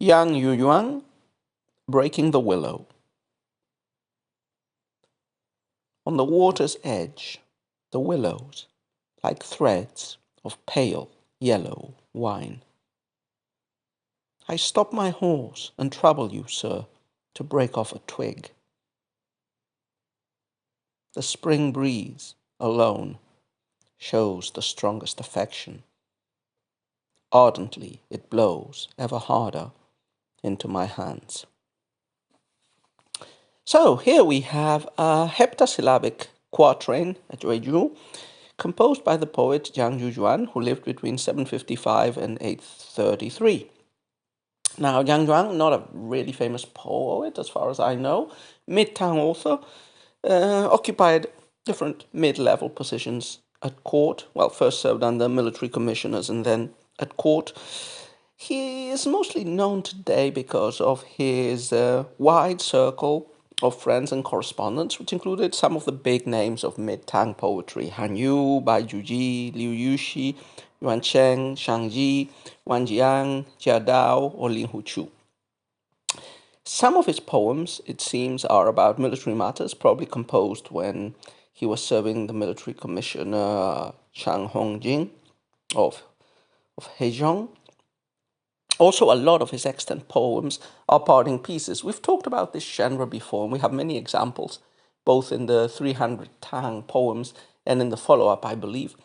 Yang Juyuan, breaking the willow. On the water's edge, the willows, like threads of pale yellow wine. I stop my horse and trouble you, sir, to break off a twig. The spring breeze alone shows the strongest affection. Ardently it blows ever harder into my hands. So here we have a heptasyllabic quatrain at Juyuan, composed by the poet Yang Juyuan, who lived between 755 and 833. Now, Yang Juyuan, not a really famous poet as far as I know, mid-Tang author, occupied different mid-level positions at court. Well, first served under military commissioners and then at court. He is mostly known today because of his wide circle of friends and correspondents, which included some of the big names of mid-Tang poetry: Han Yu, Bai Juji, Liu Yuxi, Yuan Cheng, Shang Ji, Wang Jiang, Jia Dao, or Lin Huchu. Some of his poems, it seems, are about military matters, probably composed when he was serving the military commissioner Shang Hongjing of Heizhong. Also, a lot of his extant poems are parting pieces. We've talked about this genre before, and we have many examples, both in the 300 Tang poems and in the follow-up, I believe,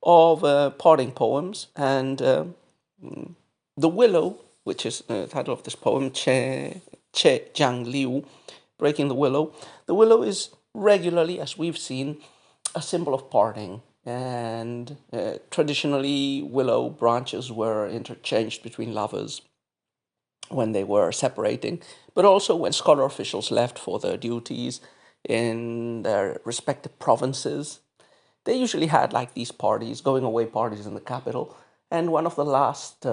of parting poems. And The Willow, which is the title of this poem, Che Jiang Liu, Breaking the Willow. The willow is regularly, as we've seen, a symbol of parting. And traditionally, willow branches were interchanged between lovers when they were separating, but also when scholar officials left for their duties in their respective provinces. They usually had like these parties, going away parties in the capital, and one of the last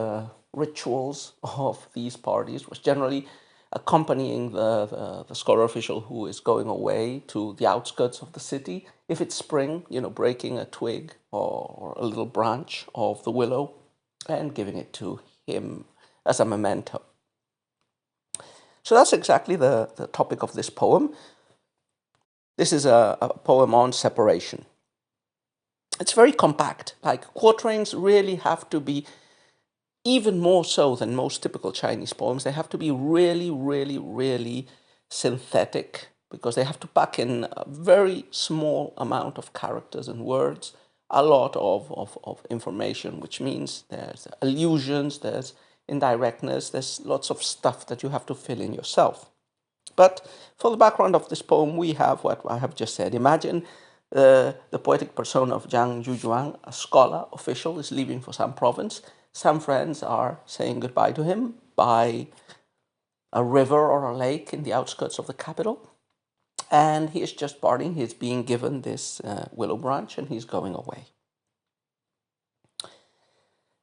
rituals of these parties was generally accompanying the scholar official who is going away to the outskirts of the city. If it's spring, breaking a twig or a little branch of the willow and giving it to him as a memento. So that's exactly the topic of this poem. This is a poem on separation. It's very compact. Like, quatrains really have to be, even more so than most typical Chinese poems, they have to be really, really, really synthetic, because they have to pack in a very small amount of characters and words, a lot of information, which means there's allusions, there's indirectness, there's lots of stuff that you have to fill in yourself. But for the background of this poem, we have what I have just said. Imagine the poetic persona of Yang Juyuan, a scholar official, is leaving for some province. Some friends are saying goodbye to him by a river or a lake in the outskirts of the capital. And he is just parting. He's being given this willow branch and he's going away.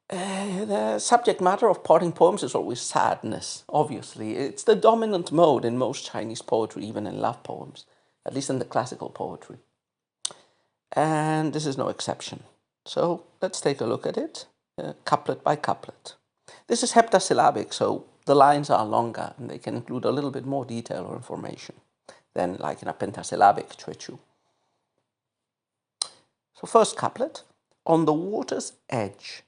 The subject matter of parting poems is always sadness, obviously. It's the dominant mode in most Chinese poetry, even in love poems, at least in the classical poetry. And this is no exception. So let's take a look at it, couplet by couplet. This is heptasyllabic, so the lines are longer and they can include a little bit more detail or information than like in a pentasyllabic Chuechu. So first couplet: on the water's edge,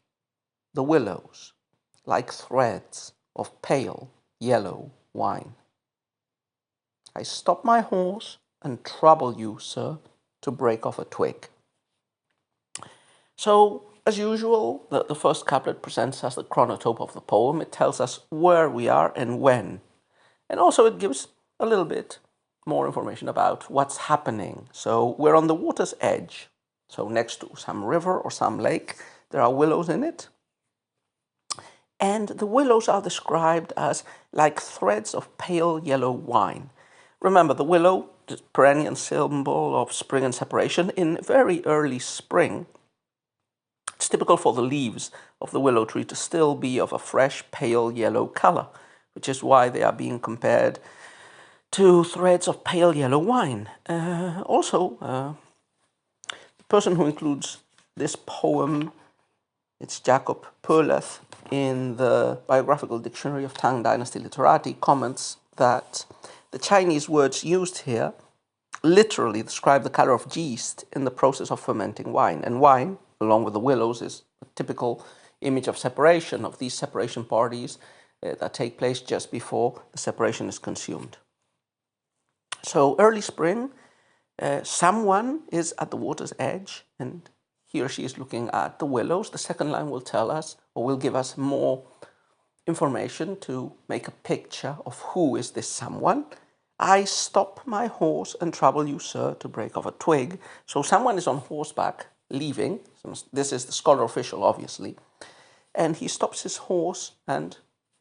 the willows, like threads of pale yellow wine. I stop my horse and trouble you, sir, to break off a twig. So, as usual, the first couplet presents us the chronotype of the poem. It tells us where we are and when. And also it gives a little bit more information about what's happening. So we're on the water's edge, so next to some river or some lake. There are willows in it. And the willows are described as like threads of pale yellow wine. Remember, the willow, the perennial symbol of spring and separation. In very early spring, it's typical for the leaves of the willow tree to still be of a fresh, pale yellow color, which is why they are being compared to threads of pale yellow wine. The person who includes this poem, it's Jacob Perleth, in the Biographical Dictionary of Tang Dynasty Literati, comments that the Chinese words used here literally describe the color of yeast in the process of fermenting wine. And wine, along with the willows, is a typical image of separation, of these separation parties that take place just before the separation is consumed. So early spring, someone is at the water's edge, and he or she is looking at the willows. The second line will tell us, or will give us more information to make a picture of who is this someone. I stop my horse and trouble you, sir, to break off a twig. So someone is on horseback leaving. This is the scholar official, obviously. And he stops his horse and,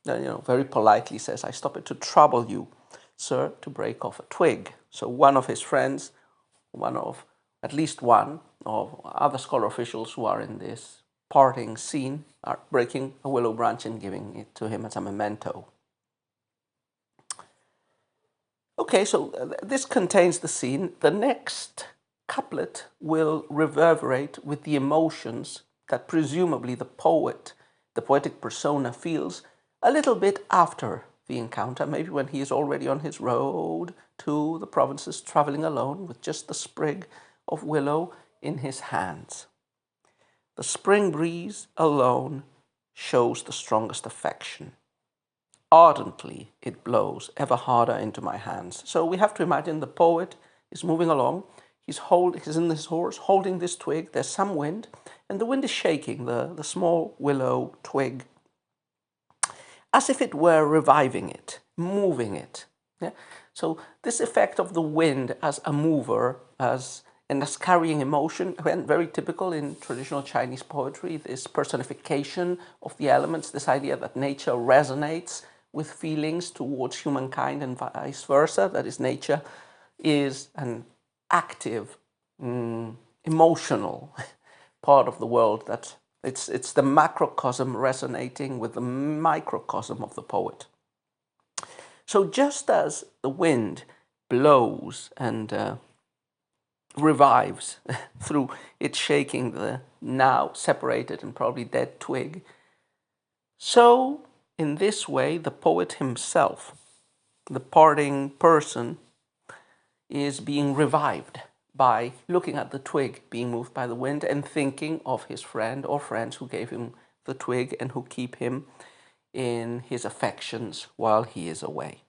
very politely says, I stop it to trouble you, sir, to break off a twig. So one of his friends, at least one of other scholar officials who are in this parting scene, are breaking a willow branch and giving it to him as a memento. Okay, so this contains the scene. The next couplet will reverberate with the emotions that presumably the poetic persona, feels a little bit after the encounter, maybe when he is already on his road to the provinces, traveling alone with just the sprig of willow in his hands. The spring breeze alone shows the strongest affection. Ardently it blows ever harder into my hands. So we have to imagine the poet is moving along. He's in his horse, holding this twig. There's some wind, and the wind is shaking the small willow twig as if it were reviving it, moving it. Yeah? So this effect of the wind as a mover, as carrying emotion, and very typical in traditional Chinese poetry, this personification of the elements, this idea that nature resonates with feelings towards humankind and vice versa. That is, nature is an active, emotional part of the world. That it's the macrocosm resonating with the microcosm of the poet. So just as the wind blows and revives through it shaking the now separated and probably dead twig, so in this way the poet himself, the parting person, is being revived by looking at the twig being moved by the wind and thinking of his friend or friends who gave him the twig and who keep him in his affections while he is away.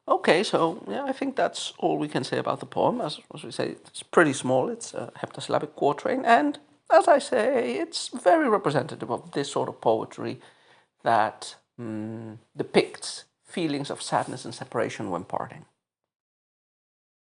Okay, so yeah, I think that's all we can say about the poem. As we say, it's pretty small. It's a heptasyllabic quatrain, and as I say, it's very representative of this sort of poetry that depicts feelings of sadness and separation when parting.